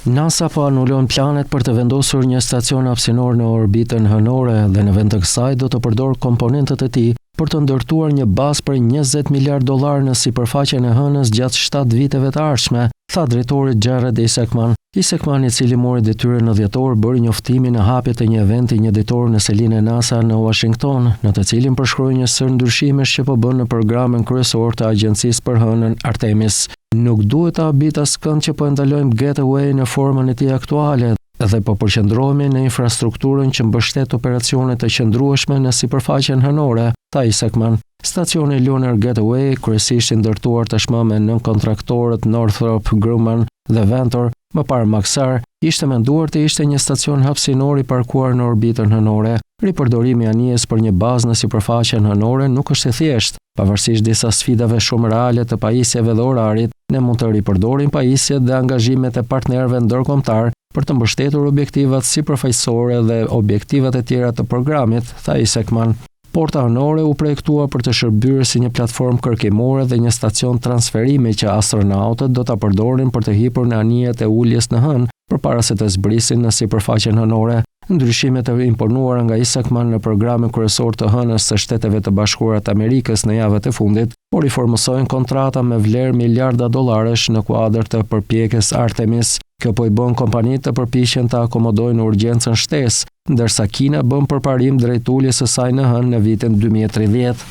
NASA po anulon planet për të vendosur një stacion hapësinor në orbitën hënore dhe në vend të kësaj do të përdor komponentët e tij për të ndërtuar një bazë për $20 miliardë në sipërfaqen e hënës gjatë 7 viteve të ardhshme, tha drejtori Jared Isaacman. Isaacman, i cili mori detyrën në dhjetor, bëri njoftimin në hapje të një eventi njëditor në selinë e NASA në Washington, në të cilin përshkroi një sër ndryshimesh që po bën në programin kryesor të agjencisë për hënën Artemis. Nuk duhet të habit askënd që po ndalojmë Gateway në formën e tij aktuale dhe po përqendrohemi në infrastrukturën që mbështet operacione të qëndrueshme në sipërfaqen hënore, tha Isaacman. Stacioni Lunar Gateway, kryesisht i ndërtuar tashmë me nënkontraktorët Northrop Grumman dhe Ventor, më parë Maxar, ishte menduar të ishte një stacion hapësinor i parkuar në orbitën hënore. Ripërdorimi i anijes për një bazë në sipërfaqen hënore nuk është e thjeshtë. Pavarësisht disa sfidave shumë reale të pajisjeve dhe orarit, ne mund të ripërdorim pajisjet dhe angazhimet e partnerëve ndërkombëtar për të mbështetur objektivat sipërfaqësore dhe objektivat e tjera të programit, tha Isaacman. Porta hënore u projektua për të shërbyer si një platformë kërkimore dhe një stacion transferimi që astronautët do ta përdorin për të hipur në anijet e uljes në hënë përpara se të zbrisin në sipërfaqen hënore. Ndryshimet e imponuara nga Isaacman në programin kryesor të hënës së Shteteve të Bashkuara të Amerikës në javët e fundit, por i formosojnë kontrata me vlerë miliarda dollarësh në kuadër të përpjekjes Artemis. Kjo po i bën kompanitë të përpiqen të akomodojnë urgjencën shtesë, ndërsa Kina bën përparim drejt uljes së saj në hënë në vitin 2030.